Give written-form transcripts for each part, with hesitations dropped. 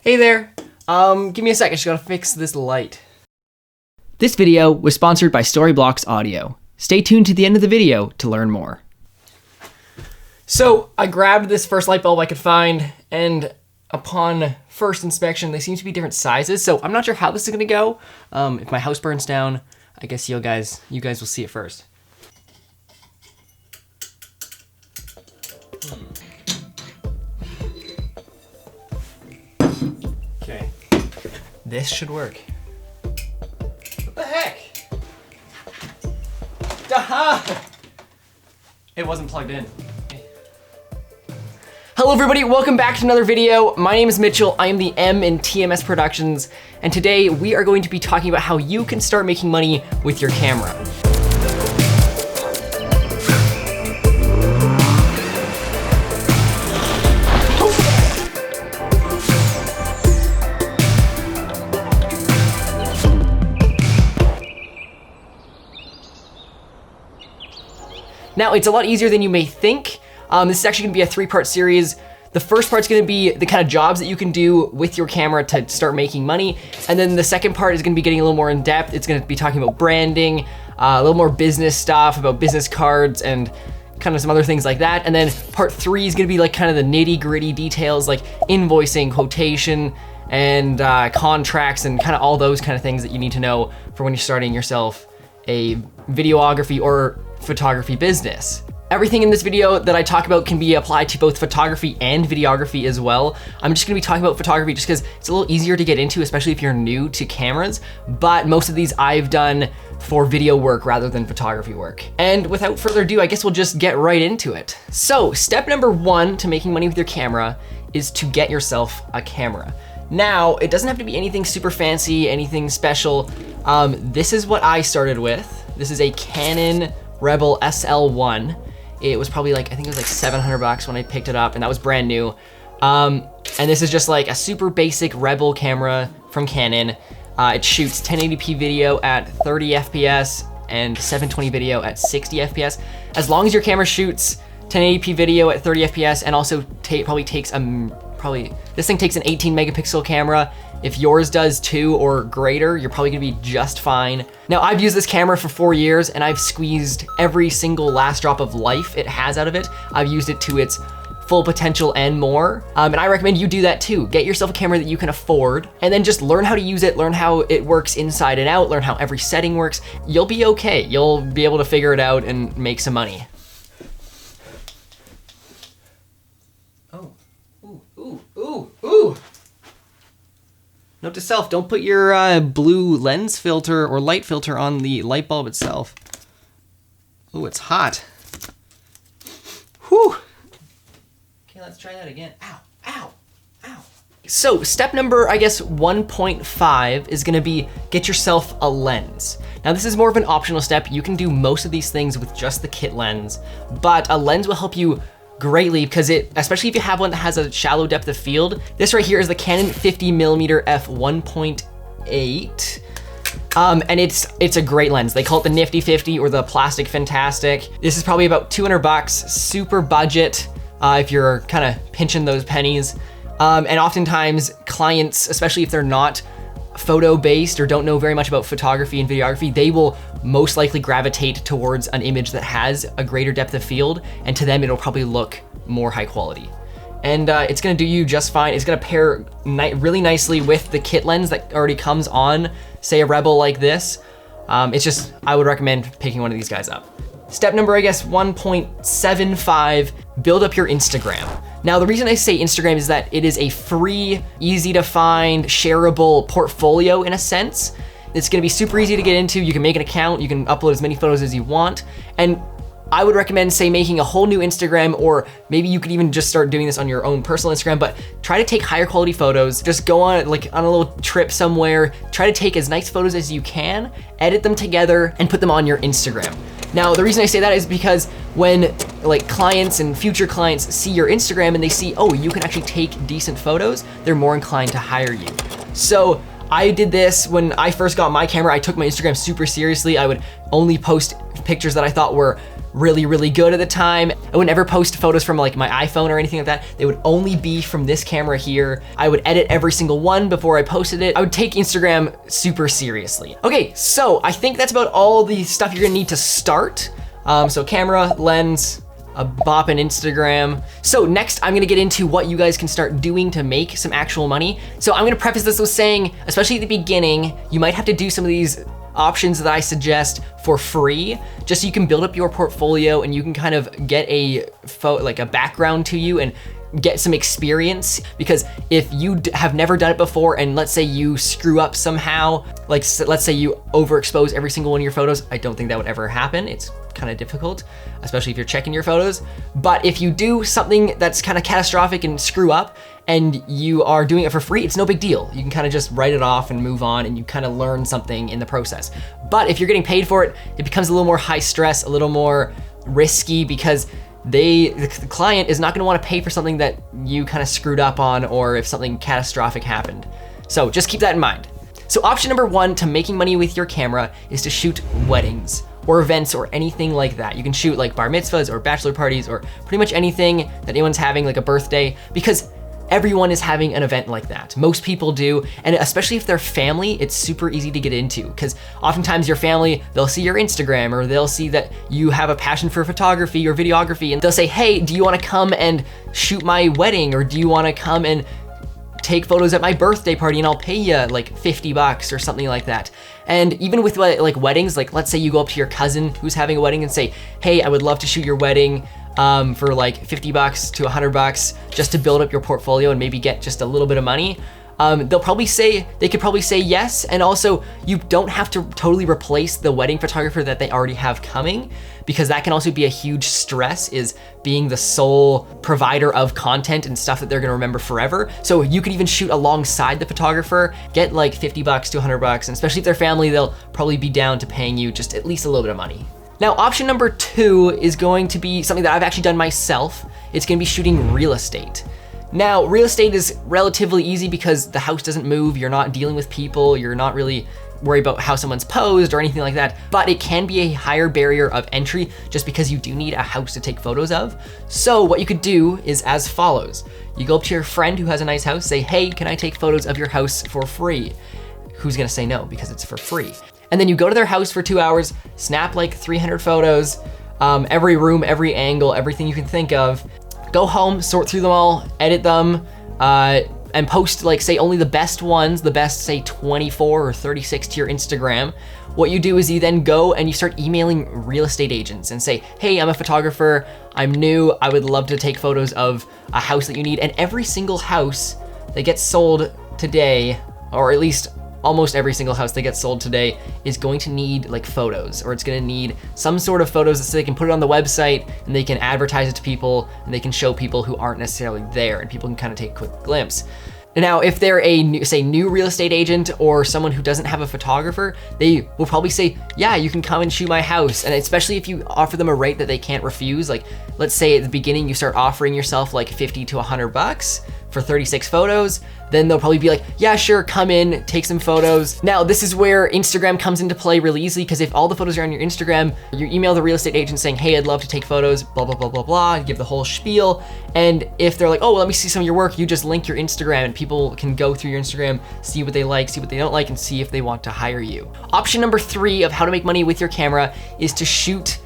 Hey there. Give me a sec, I just gotta fix this light. This video was sponsored by Storyblocks Audio. Stay tuned to the end of the video to learn more. So I grabbed this first light bulb I could find, and upon first inspection, they seem to be different sizes. So I'm not sure how this is gonna go. If my house burns down, I guess you guys will see it first. Okay, this should work. What the heck? Aha! It wasn't plugged in. Hello everybody, welcome back to another video. My name is Mitchell, I am the M in TMS Productions, and today we are going to be talking about how you can start making money with your camera. Now, it's a lot easier than you may think. This is actually gonna be a three-part series. The first part's gonna be the kind of jobs that you can do with your camera to start making money. And then the second part is gonna be getting a little more in depth. It's gonna be talking about branding, a little more business stuff, about business cards and kind of some other things like that. And then part three is gonna be like kind of the nitty-gritty details like invoicing, quotation, and contracts and kind of all those kind of things that you need to know for when you're starting yourself a videography or photography business. Everything in this video that I talk about can be applied to both photography and videography as well. I'm just gonna be talking about photography just because it's a little easier to get into, especially if you're new to cameras, but most of these I've done for video work rather than photography work. And without further ado, I guess we'll just get right into it. So step number one to making money with your camera is to get yourself a camera. Now, it doesn't have to be anything super fancy, anything special. This is what I started with. This is a Canon Rebel SL1. It was probably like, I think it was like 700 bucks when I picked it up, and that was brand new. And this is just like a super basic Rebel camera from Canon. It shoots 1080p video at 30 FPS and 720 video at 60 FPS. As long as your camera shoots 1080p video at 30 FPS and also probably takes this thing takes an 18 megapixel camera. If yours does too or greater, you're probably gonna be just fine. Now, I've used this camera for 4 years and I've squeezed every single last drop of life it has out of it. I've used it to its full potential and more. And I recommend you do that too. Get yourself a camera that you can afford and then just learn how to use it, learn how it works inside and out, learn how every setting works. You'll be okay. You'll be able to figure it out and make some money. Ooh. Note to self, don't put your blue lens filter or light filter on the light bulb itself. Ooh, it's hot. Whew. Okay, let's try that again. Ow. So step number, I guess, 1.5 is gonna be get yourself a lens. Now this is more of an optional step. You can do most of these things with just the kit lens, but a lens will help you greatly because especially if you have one that has a shallow depth of field. This right here is the Canon 50mm f1.8. And it's a great lens. They call it the Nifty 50 or the Plastic Fantastic. This is probably about 200 bucks, super budget if you're kind of pinching those pennies. And oftentimes clients, especially if they're not photo-based or don't know very much about photography and videography, they will most likely gravitate towards an image that has a greater depth of field, and to them it'll probably look more high quality. And it's gonna do you just fine. It's gonna pair really nicely with the kit lens that already comes on, say a Rebel like this. I would recommend picking one of these guys up. Step number, I guess, 1.75, build up your Instagram. Now, the reason I say Instagram is that it is a free, easy to find, shareable portfolio in a sense. It's gonna be super easy to get into. You can make an account, you can upload as many photos as you want. And I would recommend, say, making a whole new Instagram, or maybe you could even just start doing this on your own personal Instagram, but try to take higher quality photos. Just go on a little trip somewhere, try to take as nice photos as you can, edit them together, and put them on your Instagram. Now, the reason I say that is because when clients and future clients see your Instagram and they see, oh, you can actually take decent photos, they're more inclined to hire you. So I did this when I first got my camera. I took my Instagram super seriously. I would only post pictures that I thought were really, really good at the time. I would never post photos from like my iPhone or anything like that. They would only be from this camera here. I would edit every single one before I posted it. I would take Instagram super seriously. Okay, so I think that's about all the stuff you're gonna need to start. So camera, lens, a bop, and Instagram. So next I'm gonna get into what you guys can start doing to make some actual money. So I'm gonna preface this with saying, especially at the beginning, you might have to do some of these options that I suggest for free, just so you can build up your portfolio and you can kind of get a background to you and get some experience. Because if you have never done it before and let's say you screw up somehow, like let's say you overexpose every single one of your photos, I don't think that would ever happen. It's kind of difficult, especially if you're checking your photos. But if you do something that's kind of catastrophic and screw up and you are doing it for free, it's no big deal. You can kind of just write it off and move on, and you kind of learn something in the process. But if you're getting paid for it, it becomes a little more high stress, a little more risky, because the client is not gonna wanna pay for something that you kind of screwed up on, or if something catastrophic happened. So just keep that in mind. So option number one to making money with your camera is to shoot weddings or events or anything like that. You can shoot like bar mitzvahs or bachelor parties or pretty much anything that anyone's having, like a birthday, because everyone is having an event like that. Most people do, and especially if they're family, it's super easy to get into, because oftentimes your family, they'll see your Instagram or they'll see that you have a passion for photography or videography, and they'll say, hey, do you wanna come and shoot my wedding? Or do you wanna come and take photos at my birthday party and I'll pay you like 50 bucks or something like that. And even with like weddings, like let's say you go up to your cousin who's having a wedding and say, hey, I would love to shoot your wedding for like 50 bucks to 100 bucks just to build up your portfolio and maybe get just a little bit of money. They could probably say yes. And also you don't have to totally replace the wedding photographer that they already have coming, because that can also be a huge stress, is being the sole provider of content and stuff that they're gonna remember forever. So you could even shoot alongside the photographer, get like 50 bucks to 100 bucks, and especially if they're family, they'll probably be down to paying you just at least a little bit of money. Now, option number two is going to be something that I've actually done myself. It's gonna be shooting real estate. Now, real estate is relatively easy because the house doesn't move, you're not dealing with people, you're not really worried about how someone's posed or anything like that, but it can be a higher barrier of entry just because you do need a house to take photos of. So what you could do is as follows. You go up to your friend who has a nice house, say, hey, can I take photos of your house for free? Who's gonna say no, because it's for free? And then you go to their house for 2 hours, snap like 300 photos, every room, every angle, everything you can think of. Go home, sort through them all, edit them, and post like say only the best ones, the best say 24 or 36 to your Instagram. What you do is you then go and you start emailing real estate agents and say, hey, I'm a photographer, I'm new, I would love to take photos of a house that you need. And every single house that gets sold today, or at least almost every single house that gets sold today, is going to need like photos, or it's gonna need some sort of photos so they can put it on the website and they can advertise it to people and they can show people who aren't necessarily there and people can kind of take a quick glimpse. Now, if they're a new real estate agent or someone who doesn't have a photographer, they will probably say, yeah, you can come and shoot my house. And especially if you offer them a rate that they can't refuse, like let's say at the beginning you start offering yourself like 50 to 100 bucks for 36 photos, then they'll probably be like, yeah, sure, come in, take some photos. Now, this is where Instagram comes into play really easily, because if all the photos are on your Instagram, you email the real estate agent saying, hey, I'd love to take photos, blah, blah, blah, blah, blah, give the whole spiel. And if they're like, oh, well, let me see some of your work, you just link your Instagram and people can go through your Instagram, see what they like, see what they don't like, and see if they want to hire you. Option number 3 of how to make money with your camera is to shoot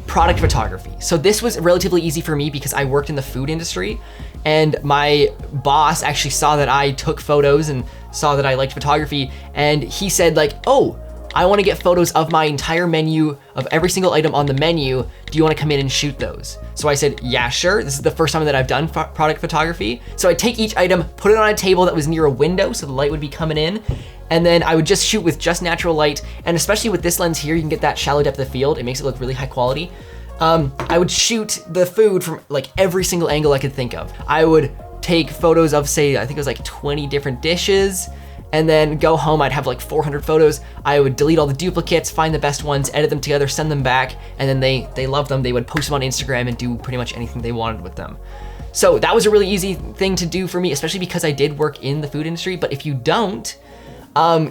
product photography. So this was relatively easy for me because I worked in the food industry, and my boss actually saw that I took photos and saw that I liked photography, and he said like, oh, I wanna get photos of my entire menu, of every single item on the menu. Do you wanna come in and shoot those? So I said, yeah, sure. This is the first time that I've done product photography. So I'd take each item, put it on a table that was near a window so the light would be coming in, and then I would just shoot with just natural light. And especially with this lens here, you can get that shallow depth of field. It makes it look really high quality. I would shoot the food from like every single angle I could think of. I would take photos of, say, I think it was like 20 different dishes, and then go home, I'd have like 400 photos. I would delete all the duplicates, find the best ones, edit them together, send them back, and then they loved them. They would post them on Instagram and do pretty much anything they wanted with them. So that was a really easy thing to do for me, especially because I did work in the food industry. But if you don't,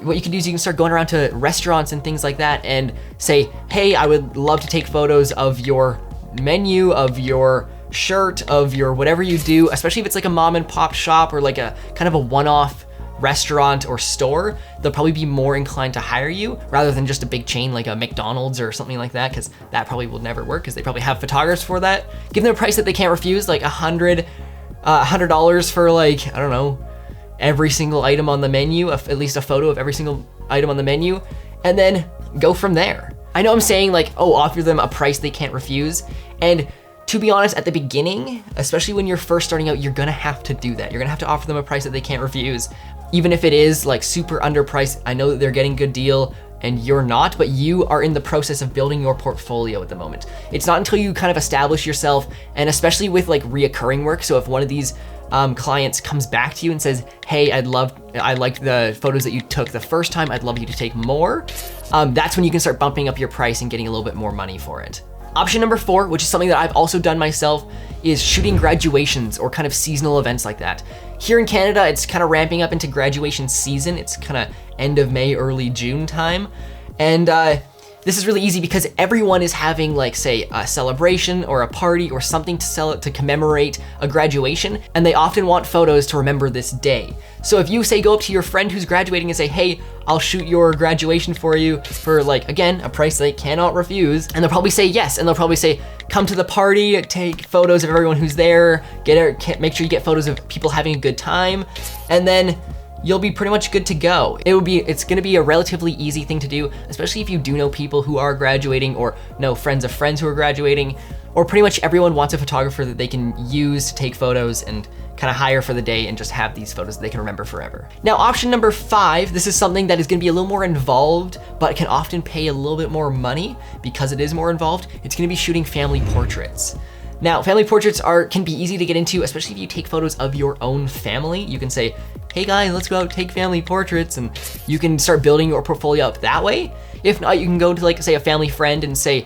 what you can do is you can start going around to restaurants and things like that and say, hey, I would love to take photos of your menu, of your shirt, of your whatever you do, especially if it's like a mom and pop shop or like a kind of a one-off restaurant or store. They'll probably be more inclined to hire you rather than just a big chain like a McDonald's or something like that, because that probably will never work because they probably have photographers for that. Give them a price that they can't refuse, like $100 for like, I don't know, every single item on the menu, at least a photo of every single item on the menu, and then go from there. I know I'm saying like, oh, offer them a price they can't refuse. And to be honest, at the beginning, especially when you're first starting out, you're gonna have to do that. You're gonna have to offer them a price that they can't refuse. Even if it is like super underpriced, I know that they're getting a good deal and you're not, but you are in the process of building your portfolio at the moment. It's not until you kind of establish yourself, and especially with like reoccurring work. So if one of these clients comes back to you and says, hey, I liked the photos that you took the first time, I'd love you to take more. That's when you can start bumping up your price and getting a little bit more money for it. Option number 4, which is something that I've also done myself, is shooting graduations or kind of seasonal events like that. Here in Canada, it's kind of ramping up into graduation season. It's kind of end of May, early June time. And this is really easy because everyone is having like, say, a celebration or a party or something to commemorate a graduation, and they often want photos to remember this day. So if you say go up to your friend who's graduating and say, hey, I'll shoot your graduation for you for like, again, a price they cannot refuse, and they'll probably say yes, and they'll probably say, come to the party, take photos of everyone who's there, make sure you get photos of people having a good time, and then you'll be pretty much good to go. It's gonna be a relatively easy thing to do, especially if you do know people who are graduating or know friends of friends who are graduating, or pretty much everyone wants a photographer that they can use to take photos and kind of hire for the day and just have these photos that they can remember forever. Now, option number 5, this is something that is gonna be a little more involved, but can often pay a little bit more money because it is more involved. It's gonna be shooting family portraits. Now, family portraits can be easy to get into, especially if you take photos of your own family. You can say, hey guys, let's go out take family portraits, and you can start building your portfolio up that way. If not, you can go to like, say, a family friend and say,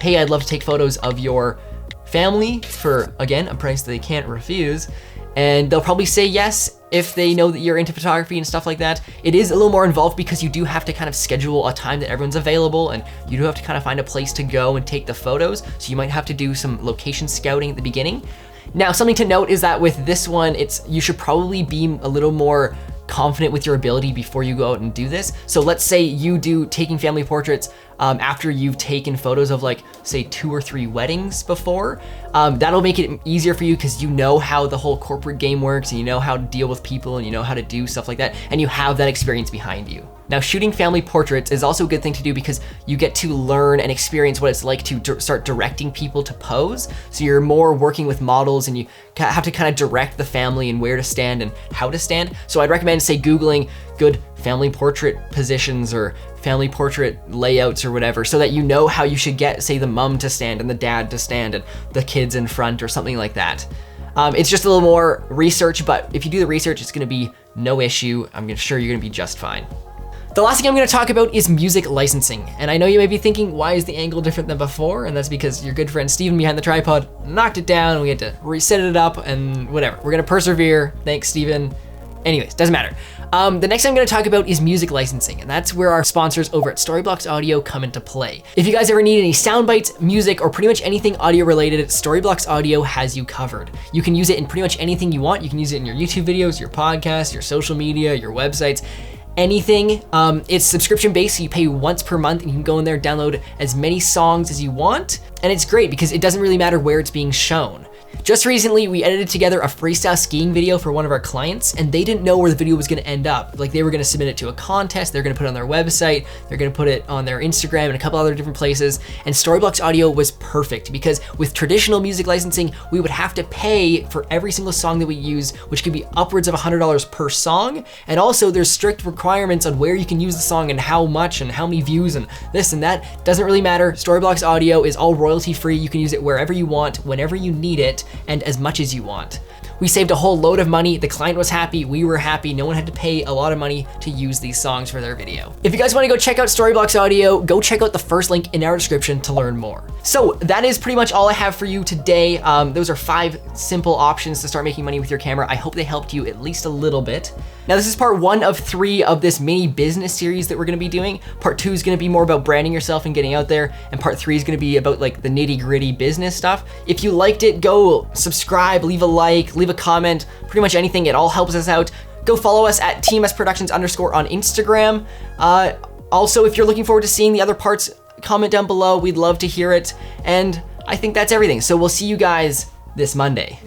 hey, I'd love to take photos of your family for, again, a price that they can't refuse. And they'll probably say yes if they know that you're into photography and stuff like that. It is a little more involved because you do have to kind of schedule a time that everyone's available, and you do have to kind of find a place to go and take the photos. So you might have to do some location scouting at the beginning. Now, something to note is that with this one, you should probably be a little more confident with your ability before you go out and do this. So let's say you do taking family portraits after you've taken photos of like, say, 2 or 3 weddings before. That'll make it easier for you because you know how the whole corporate game works, and you know how to deal with people, and you know how to do stuff like that, and you have that experience behind you. Now, shooting family portraits is also a good thing to do because you get to learn and experience what it's like to start directing people to pose. So you're more working with models, and you have to kind of direct the family and where to stand and how to stand. So I'd recommend, say, Googling good family portrait positions or family portrait layouts or whatever, so that you know how you should get, say, the mom to stand and the dad to stand and the kids in front or something like that. It's just a little more research, but if you do the research, it's gonna be no issue. I'm sure you're gonna be just fine. The last thing I'm gonna talk about is music licensing. And I know you may be thinking, why is the angle different than before? And that's because your good friend Steven behind the tripod knocked it down, and we had to reset it up and whatever. We're gonna persevere. Thanks, Steven. Anyways, doesn't matter. The next thing I'm gonna talk about is music licensing, and that's where our sponsors over at Storyblocks Audio come into play. If you guys ever need any sound bites, music, or pretty much anything audio related, Storyblocks Audio has you covered. You can use it in pretty much anything you want. You can use it in your YouTube videos, your podcasts, your social media, your websites, anything. It's subscription based, so you pay once per month, and you can go in there and download as many songs as you want. And it's great because it doesn't really matter where it's being shown. Just recently, we edited together a freestyle skiing video for one of our clients, and they didn't know where the video was gonna end up. Like, they were gonna submit it to a contest, they're gonna put it on their website, they're gonna put it on their Instagram and a couple other different places, and Storyblocks Audio was perfect because with traditional music licensing, we would have to pay for every single song that we use, which could be upwards of $100 per song, and also there's strict requirements on where you can use the song and how much and how many views and this and that. Doesn't really matter. Storyblocks Audio is all royalty free. You can use it wherever you want, whenever you need it, and as much as you want. We saved a whole load of money. The client was happy, we were happy. No one had to pay a lot of money to use these songs for their video. If you guys wanna go check out Storyblocks Audio, go check out the first link in our description to learn more. So that is pretty much all I have for you today. Those are 5 simple options to start making money with your camera. I hope they helped you at least a little bit. Now this is part 1 of 3 of this mini business series that we're gonna be doing. Part 2 is gonna be more about branding yourself and getting out there, and part 3 is gonna be about like the nitty-gritty business stuff. If you liked it, go subscribe, leave a like, leave a comment, pretty much anything. It all helps us out. Go follow us at TMSProductions_ on Instagram. Also, if you're looking forward to seeing the other parts, comment down below. We'd love to hear it. And I think that's everything. So we'll see you guys this Monday.